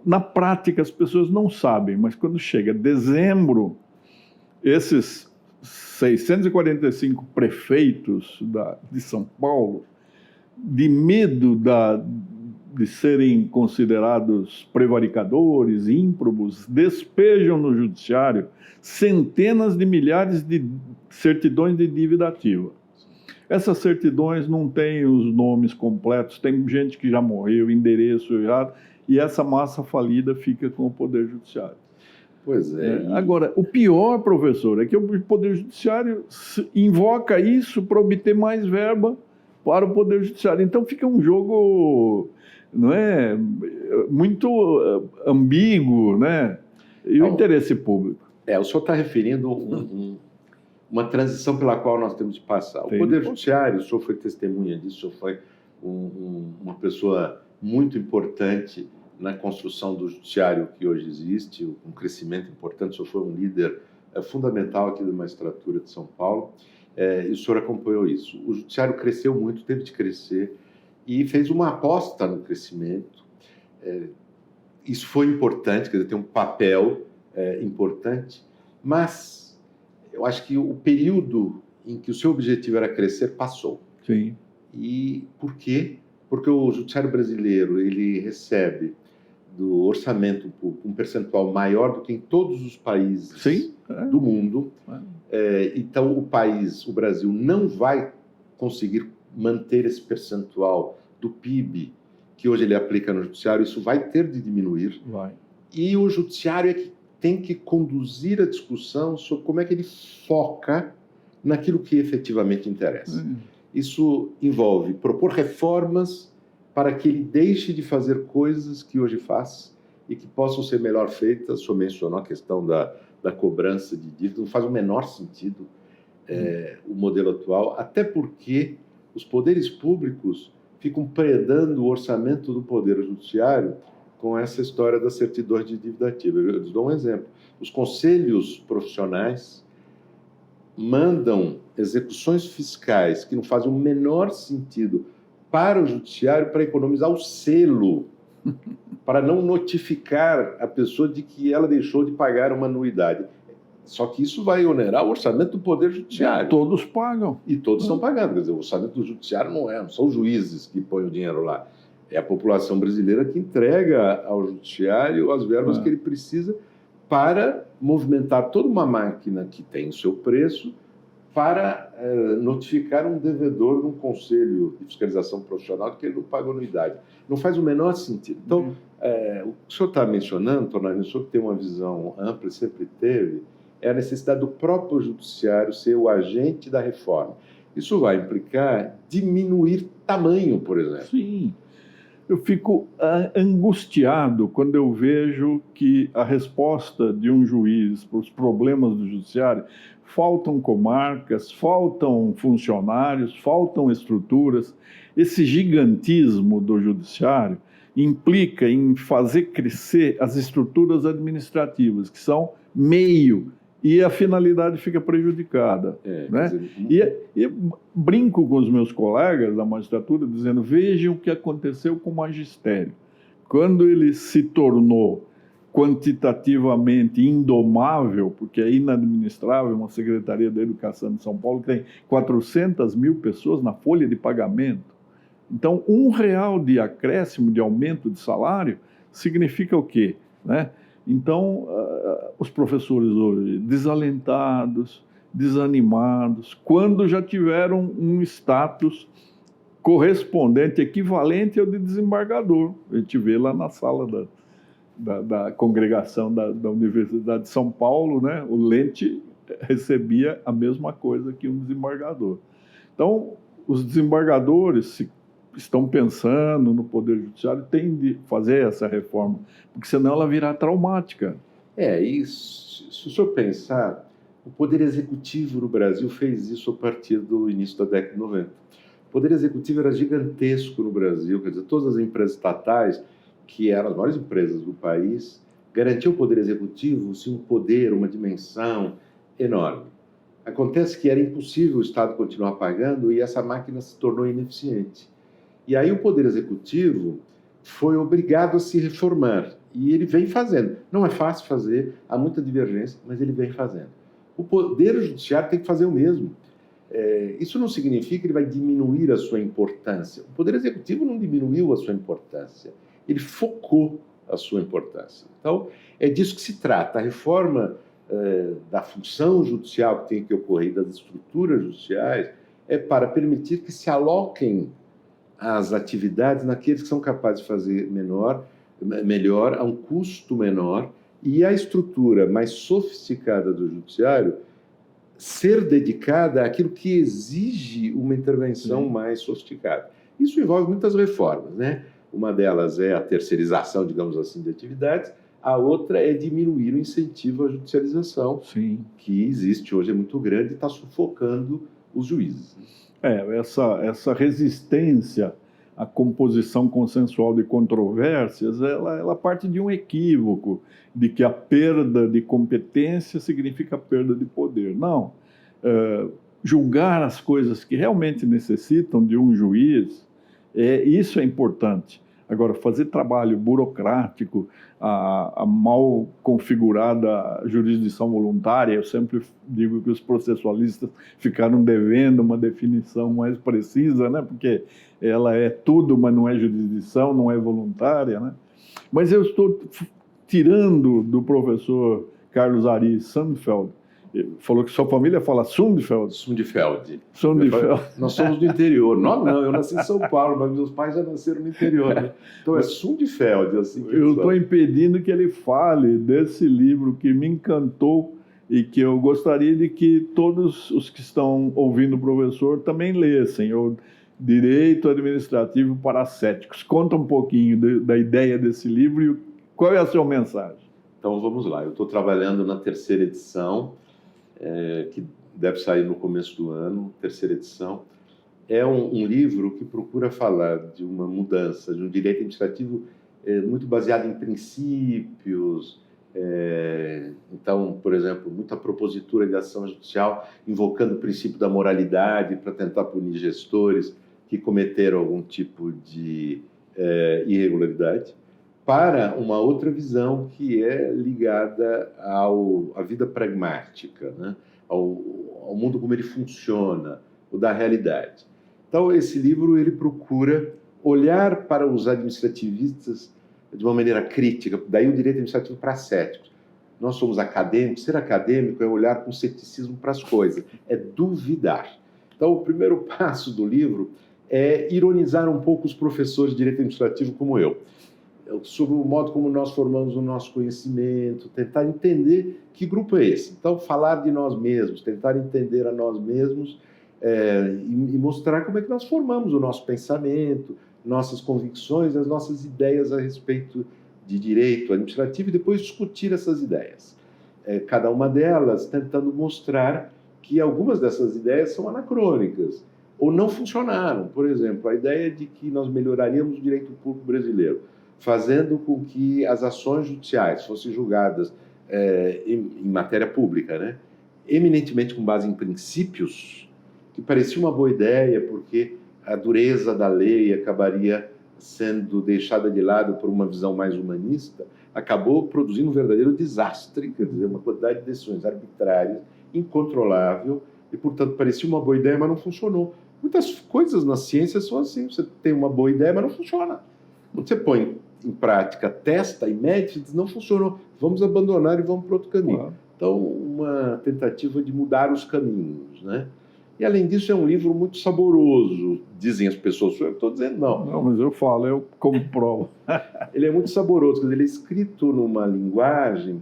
na prática as pessoas não sabem, mas quando chega dezembro, esses 645 prefeitos de São Paulo, de medo de serem considerados prevaricadores, ímprobos, despejam no Judiciário centenas de milhares de certidões de dívida ativa. Essas certidões não têm os nomes completos, tem gente que já morreu, endereço errado, e essa massa falida fica com o Poder Judiciário. Pois é. Agora, o pior, professor, é que o Poder Judiciário invoca isso para obter mais verba para o Poder Judiciário. Então fica um jogo, não é, muito ambíguo, né? E o interesse público. O senhor está referindo uma transição pela qual nós temos de passar. O Poder Judiciário, o senhor foi testemunha disso, o senhor foi uma pessoa muito importante na construção do judiciário que hoje existe, um crescimento importante. O senhor foi um líder fundamental aqui da magistratura de São Paulo, e o senhor acompanhou isso. O judiciário cresceu muito, teve de crescer, e fez uma aposta no crescimento. Isso foi importante, quer dizer, tem um papel importante, mas eu acho que o período em que o seu objetivo era crescer passou. Sim. E por quê? Porque o judiciário brasileiro ele recebe do orçamento público um percentual maior do que em todos os países do mundo. Então, o Brasil, não vai conseguir manter esse percentual do PIB que hoje ele aplica no judiciário, isso vai ter de diminuir. E o judiciário é que tem que conduzir a discussão sobre como é que ele foca naquilo que efetivamente interessa. Isso envolve propor reformas para que ele deixe de fazer coisas que hoje faz e que possam ser melhor feitas. O senhor mencionou a questão da cobrança de dívida, não faz o menor sentido o modelo atual, até porque os poderes públicos ficam predando o orçamento do Poder Judiciário com essa história das certidões de dívida ativa. Eu lhes dou um exemplo. Os conselhos profissionais mandam execuções fiscais que não fazem o menor sentido para o judiciário para economizar o selo, para não notificar a pessoa de que ela deixou de pagar uma anuidade. Só que isso vai onerar o orçamento do Poder Judiciário. Todos pagam. E todos estão pagando. Quer dizer, o orçamento do Judiciário não são os juízes que põem o dinheiro lá. É a população brasileira que entrega ao Judiciário as verbas que ele precisa para movimentar toda uma máquina que tem o seu preço para notificar um devedor de um conselho de fiscalização profissional de que ele não paga anuidade. Não faz o menor sentido. Então, o que o senhor está mencionando, Tonani, o senhor que tem uma visão ampla e sempre teve, é a necessidade do próprio judiciário ser o agente da reforma. Isso vai implicar diminuir tamanho, por exemplo. Sim. Eu fico angustiado quando eu vejo que a resposta de um juiz para os problemas do judiciário faltam comarcas, faltam funcionários, faltam estruturas. Esse gigantismo do judiciário implica em fazer crescer as estruturas administrativas, que são meio, e a finalidade fica prejudicada. Né? E brinco com os meus colegas da magistratura, dizendo, vejam o que aconteceu com o magistério. Quando ele se tornou quantitativamente indomável, porque é inadministrável uma Secretaria da Educação de São Paulo que tem 400 mil pessoas na folha de pagamento. Então, R$1 de acréscimo, de aumento de salário, significa o quê? Né? Então, os professores hoje desalentados, desanimados, quando já tiveram um status correspondente, equivalente ao de desembargador. A gente vê lá na sala da congregação da Universidade de São Paulo, né? O Lente recebia a mesma coisa que um desembargador. Então, os desembargadores estão pensando no Poder Judiciário, tem de fazer essa reforma, porque senão ela virá traumática. Isso. Se o senhor pensar, o Poder Executivo no Brasil fez isso a partir do início da década de 90. O Poder Executivo era gigantesco no Brasil, quer dizer, todas as empresas estatais, que eram as maiores empresas do país, garantiam ao Poder Executivo um poder, uma dimensão enorme. Acontece que era impossível o Estado continuar pagando e essa máquina se tornou ineficiente. E aí o Poder Executivo foi obrigado a se reformar. E ele vem fazendo. Não é fácil fazer, há muita divergência, mas ele vem fazendo. O Poder Judiciário tem que fazer o mesmo. Isso não significa que ele vai diminuir a sua importância. O Poder Executivo não diminuiu a sua importância. Ele focou a sua importância. Então, é disso que se trata. A reforma da função judicial que tem que ocorrer, das estruturas judiciais, é para permitir que se aloquem as atividades naqueles que são capazes de fazer melhor, a um custo menor, e a estrutura mais sofisticada do judiciário ser dedicada àquilo que exige uma intervenção mais sofisticada. Isso envolve muitas reformas, né? Uma delas é a terceirização, digamos assim, de atividades, a outra é diminuir o incentivo à judicialização, que existe hoje, é muito grande e está sufocando os juízes. Essa resistência à composição consensual de controvérsias, ela parte de um equívoco, de que a perda de competência significa perda de poder. Não. Julgar as coisas que realmente necessitam de um juiz, isso é importante. Agora, fazer trabalho burocrático, a mal configurada jurisdição voluntária, eu sempre digo que os processualistas ficaram devendo uma definição mais precisa, né? Porque ela é tudo, mas não é jurisdição, não é voluntária, né? Mas eu estou tirando do professor Carlos Ari Sundfeld, falou que sua família fala Sundfeld. Sundfeld. Nós somos do interior. Não, eu nasci em São Paulo, mas meus pais já nasceram no interior. Né? Então é Sundfeld. Assim que eu estou impedindo que ele fale desse livro que me encantou e que eu gostaria de que todos os que estão ouvindo o professor também lessem. O Direito Administrativo para Céticos. Conta um pouquinho da ideia desse livro e qual é a sua mensagem. Então vamos lá. Eu estou trabalhando na terceira edição, que deve sair no começo do ano, terceira edição. É um livro que procura falar de uma mudança, de um direito administrativo muito baseado em princípios. Então, por exemplo, muita propositura de ação judicial invocando o princípio da moralidade para tentar punir gestores que cometeram algum tipo de irregularidade, para uma outra visão que é ligada à vida pragmática, né? ao mundo como ele funciona, o da realidade. Então, esse livro ele procura olhar para os administrativistas de uma maneira crítica, daí o direito administrativo para céticos. Nós somos acadêmicos, ser acadêmico é olhar com ceticismo para as coisas, é duvidar. Então, o primeiro passo do livro é ironizar um pouco os professores de direito administrativo como eu, sobre o modo como nós formamos o nosso conhecimento, tentar entender que grupo é esse. Então, falar de nós mesmos, tentar entender a nós mesmos e mostrar como é que nós formamos o nosso pensamento, nossas convicções, as nossas ideias a respeito de direito administrativo e depois discutir essas ideias. Cada uma delas tentando mostrar que algumas dessas ideias são anacrônicas ou não funcionaram. Por exemplo, a ideia de que nós melhoraríamos o direito público brasileiro, fazendo com que as ações judiciais fossem julgadas em matéria pública, né? Eminentemente com base em princípios, que parecia uma boa ideia, porque a dureza da lei acabaria sendo deixada de lado por uma visão mais humanista, acabou produzindo um verdadeiro desastre, quer dizer, uma quantidade de decisões arbitrárias, incontrolável, e, portanto, parecia uma boa ideia, mas não funcionou. Muitas coisas na ciência são assim, você tem uma boa ideia, mas não funciona. Quando você põe em prática, testa e mede, diz, não funcionou, vamos abandonar e vamos para outro caminho. Claro. Então, uma tentativa de mudar os caminhos, né? E, além disso, é um livro muito saboroso, dizem as pessoas. Eu estou dizendo não. Não, mas eu falo, eu comprovo. Ele é muito saboroso, ele é escrito numa linguagem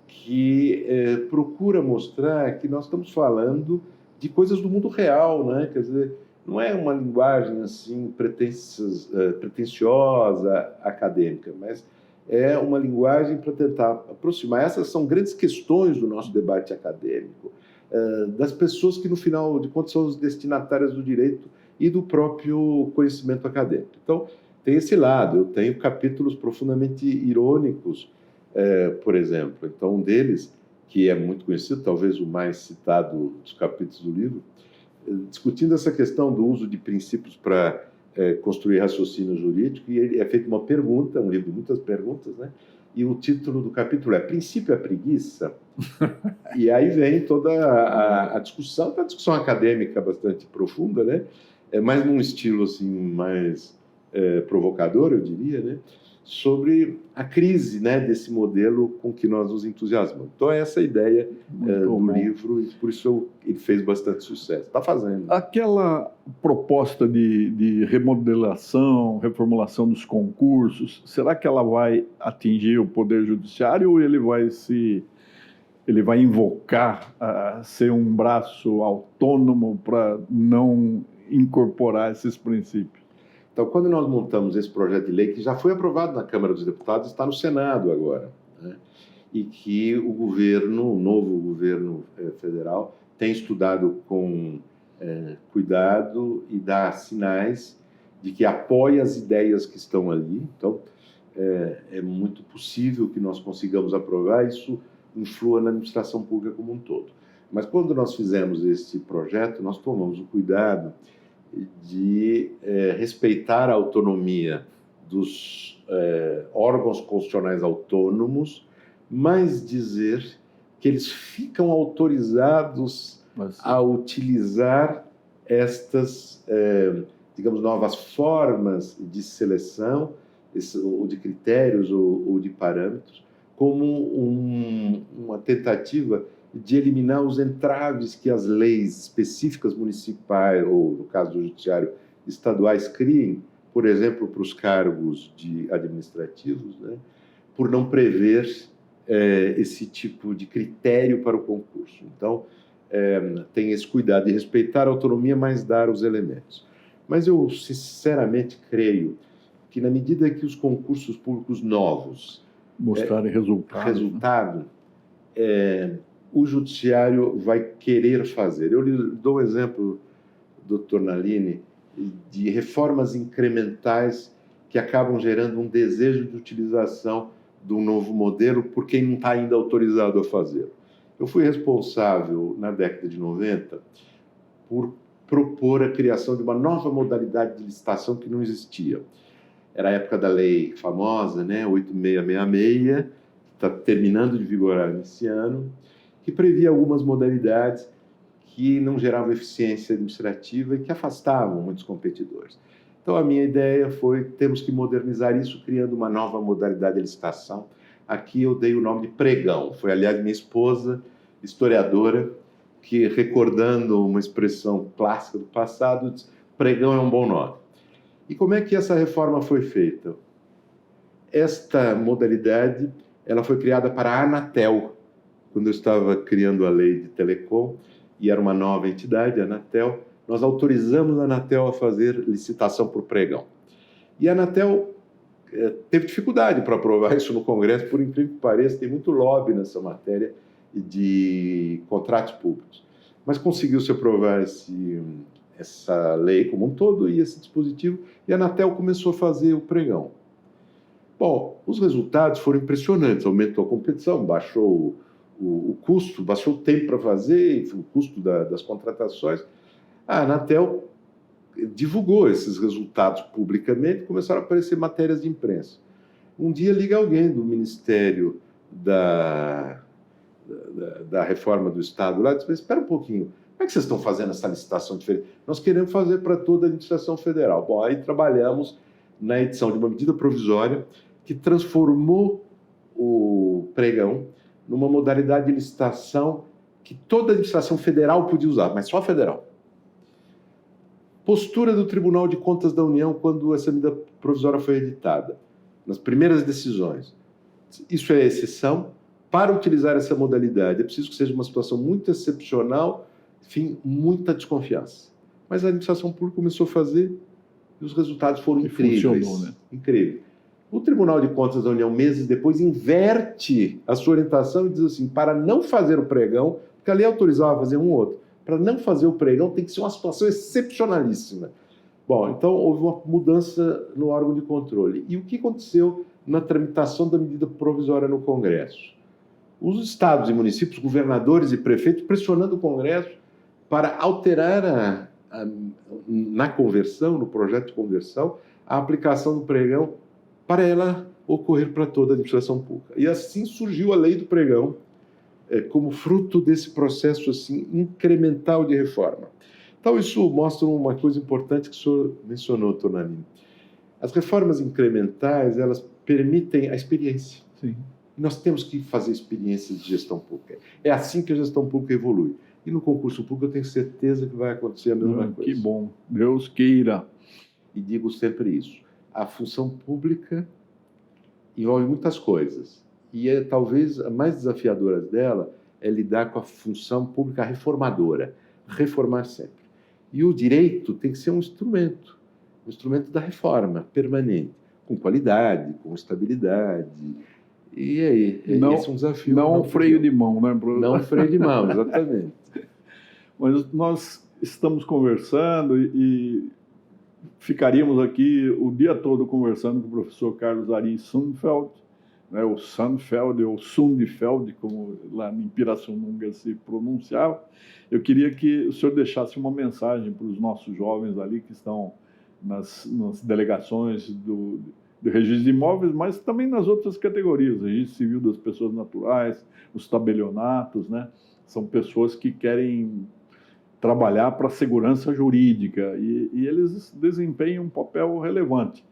que procura mostrar que nós estamos falando de coisas do mundo real, né? Quer dizer, não é uma linguagem assim pretensiosa, acadêmica, mas é uma linguagem para tentar aproximar. Essas são grandes questões do nosso debate acadêmico, das pessoas que, no final de contas, são as destinatárias do direito e do próprio conhecimento acadêmico. Então, tem esse lado. Eu tenho capítulos profundamente irônicos, por exemplo. Então, um deles, que é muito conhecido, talvez o mais citado dos capítulos do livro, discutindo essa questão do uso de princípios para construir raciocínio jurídico, e ele é feita uma pergunta, um livro de muitas perguntas, né? E o título do capítulo é Princípio é Preguiça? E aí vem toda a discussão, uma discussão acadêmica bastante profunda, né? Mas num estilo assim, mais provocador, eu diria, né? Sobre a crise, né, desse modelo com que nós nos entusiasmamos. Então, essa é a ideia do livro, e por isso ele fez bastante sucesso. Está fazendo. Aquela proposta de remodelação, reformulação dos concursos, será que ela vai atingir o Poder Judiciário ou ele vai invocar ser um braço autônomo para não incorporar esses princípios? Então, quando nós montamos esse projeto de lei, que já foi aprovado na Câmara dos Deputados, está no Senado agora, né? E que o novo governo federal, tem estudado com cuidado e dá sinais de que apoia as ideias que estão ali. Então, é muito possível que nós consigamos aprovar, isso influa na administração pública como um todo. Mas quando nós fizemos esse projeto, nós tomamos o cuidado de respeitar a autonomia dos órgãos constitucionais autônomos, mas dizer que eles ficam autorizados a utilizar estas, digamos, novas formas de seleção, ou de critérios ou de parâmetros, como uma tentativa de eliminar os entraves que as leis específicas municipais, ou, no caso do judiciário, estaduais, criem, por exemplo, para os cargos administrativos, né, por não prever esse tipo de critério para o concurso. Então, tem esse cuidado de respeitar a autonomia, mas dar os elementos. Mas eu, sinceramente, creio que, na medida que os concursos públicos novos mostrarem resultado, o judiciário vai querer fazer. Eu lhe dou um exemplo, doutor Nalini, de reformas incrementais que acabam gerando um desejo de utilização de um novo modelo por quem não está ainda autorizado a fazer. Eu fui responsável, na década de 90, por propor a criação de uma nova modalidade de licitação que não existia. Era a época da lei famosa, né, 8666, que está terminando de vigorar nesse ano, que previa algumas modalidades que não geravam eficiência administrativa e que afastavam muitos competidores. Então, a minha ideia foi, temos que modernizar isso, criando uma nova modalidade de licitação. Aqui eu dei o nome de pregão. Foi, aliás, minha esposa, historiadora, que, recordando uma expressão clássica do passado, disse, pregão é um bom nome. E como é que essa reforma foi feita? Esta modalidade ela foi criada para a Anatel, quando eu estava criando a lei de telecom, e era uma nova entidade, a Anatel, nós autorizamos a Anatel a fazer licitação por pregão. E a Anatel teve dificuldade para aprovar isso no Congresso, por incrível que pareça, tem muito lobby nessa matéria de contratos públicos. Mas conseguiu-se aprovar essa lei como um todo e esse dispositivo, e a Anatel começou a fazer o pregão. Bom, os resultados foram impressionantes, aumentou a competição, baixou o custo, baixou o tempo para fazer, o custo das contratações. A Anatel divulgou esses resultados publicamente, começaram a aparecer matérias de imprensa. Um dia liga alguém do Ministério da Reforma do Estado lá e diz, espera um pouquinho, como é que vocês estão fazendo essa licitação diferente? Nós queremos fazer para toda a administração federal. Bom, aí trabalhamos na edição de uma medida provisória que transformou o pregão numa modalidade de licitação que toda a administração federal podia usar, mas só a federal. Postura do Tribunal de Contas da União quando essa medida provisória foi editada. Nas primeiras decisões. Isso é exceção. Para utilizar essa modalidade, é preciso que seja uma situação muito excepcional, enfim, muita desconfiança. Mas a administração pública começou a fazer e os resultados foram incríveis. Funcionou, né? Incrível. O Tribunal de Contas da União, meses depois, inverte a sua orientação e diz assim, para não fazer o pregão, porque a lei autorizava a fazer um ou outro, para não fazer o pregão tem que ser uma situação excepcionalíssima. Bom, então houve uma mudança no órgão de controle. E o que aconteceu na tramitação da medida provisória no Congresso? Os estados e municípios, governadores e prefeitos pressionando o Congresso para alterar na conversão, no projeto de conversão, a aplicação do pregão para ela ocorrer para toda a administração pública. E assim surgiu a lei do pregão, como fruto desse processo assim, incremental de reforma. Então, isso mostra uma coisa importante que o senhor mencionou, Tonanini. As reformas incrementais, elas permitem a experiência. Sim. Nós temos que fazer experiências de gestão pública. É assim que a gestão pública evolui. E no concurso público eu tenho certeza que vai acontecer a mesma coisa. Que bom. Deus queira. E digo sempre isso. A função pública envolve muitas coisas. E talvez a mais desafiadora dela é lidar com a função pública reformadora. Reformar sempre. E o direito tem que ser um instrumento da reforma permanente, com qualidade, com estabilidade. E aí, esse é um desafio. Não freio de mão, né, Bruno? Não freio de mão, exatamente. Mas nós estamos conversando e ficaríamos aqui o dia todo conversando com o professor Carlos Ari Sundfeld, né, o Sundfeld ou Sundfeld, como lá em Pirassununga se pronunciava. Eu queria que o senhor deixasse uma mensagem para os nossos jovens ali que estão nas delegações do registro de imóveis, mas também nas outras categorias, registro civil das pessoas naturais, os tabelionatos, né? São pessoas que querem trabalhar para a segurança jurídica e eles desempenham um papel relevante.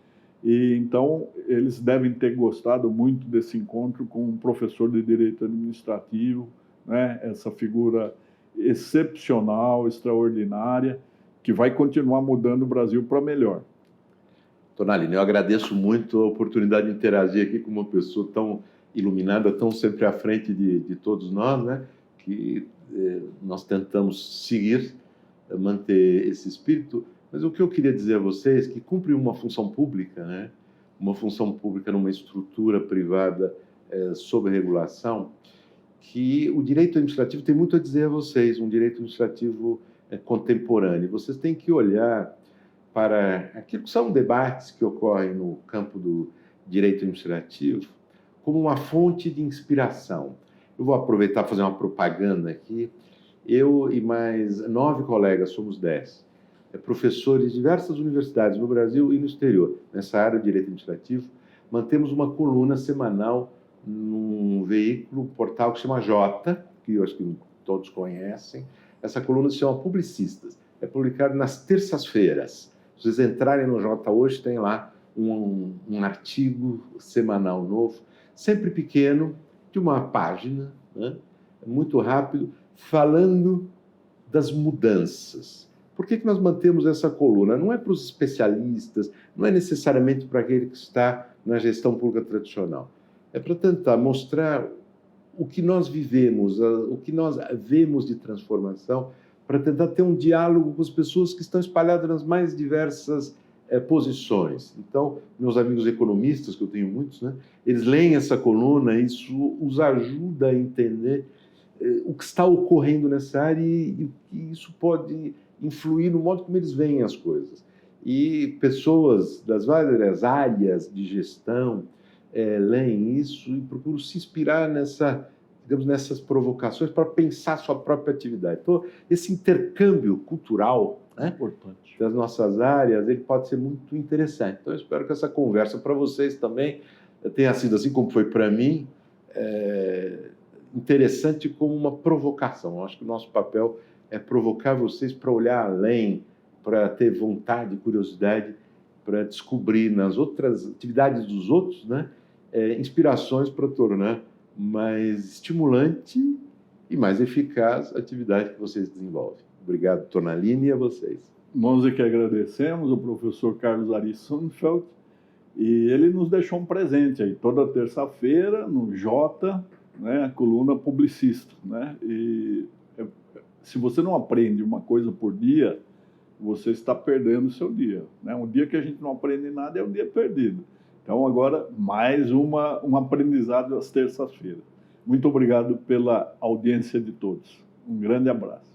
E então eles devem ter gostado muito desse encontro com um professor de direito administrativo, né? Essa figura excepcional, extraordinária, que vai continuar mudando o Brasil para melhor. Tonalini, eu agradeço muito a oportunidade de interagir aqui com uma pessoa tão iluminada, tão sempre à frente de todos nós, né? Que nós tentamos seguir, manter esse espírito. Mas o que eu queria dizer a vocês é que cumpre uma função pública, né? Uma função pública numa estrutura privada sob regulação, que o direito administrativo tem muito a dizer a vocês, um direito administrativo contemporâneo. Vocês têm que olhar para aquilo que são debates que ocorrem no campo do direito administrativo como uma fonte de inspiração. Eu vou aproveitar para fazer uma propaganda aqui. Eu e mais 9 colegas, somos 10, professores de diversas universidades no Brasil e no exterior, nessa área de direito administrativo, mantemos uma coluna semanal num veículo, um portal que se chama Jota, que eu acho que todos conhecem. Essa coluna se chama Publicistas. É publicado nas terças-feiras. Se vocês entrarem no Jota hoje, tem lá um artigo semanal novo, sempre pequeno, de uma página, né? Muito rápido, falando das mudanças. Por que nós mantemos essa coluna? Não é para os especialistas, não é necessariamente para aquele que está na gestão pública tradicional. É para tentar mostrar o que nós vivemos, o que nós vemos de transformação, para tentar ter um diálogo com as pessoas que estão espalhadas nas mais diversas posições. Então, meus amigos economistas, que eu tenho muitos, né, eles leem essa coluna, isso os ajuda a entender o que está ocorrendo nessa área e que isso pode influir no modo como eles veem as coisas. E pessoas das várias áreas de gestão leem isso e procuram se inspirar nessas provocações para pensar sua própria atividade. Então, esse intercâmbio cultural, né, importante, das nossas áreas, ele pode ser muito interessante. Então, eu espero que essa conversa para vocês também tenha sido, assim como foi para mim, interessante como uma provocação. Eu acho que o nosso papel é provocar vocês para olhar além, para ter vontade, curiosidade, para descobrir nas outras atividades dos outros, né, inspirações para tornar mais estimulante e mais eficaz a atividade que vocês desenvolvem. Obrigado, Tonalini, e a vocês. Nós é que agradecemos o professor Carlos Ari Sonnenfeld, e ele nos deixou um presente aí, toda terça-feira, no Jota, né, a coluna Publicista, né? E se você não aprende uma coisa por dia, você está perdendo o seu dia, né? Um dia que a gente não aprende nada é um dia perdido. Então, agora, mais um aprendizado às terças-feiras. Muito obrigado pela audiência de todos. Um grande abraço.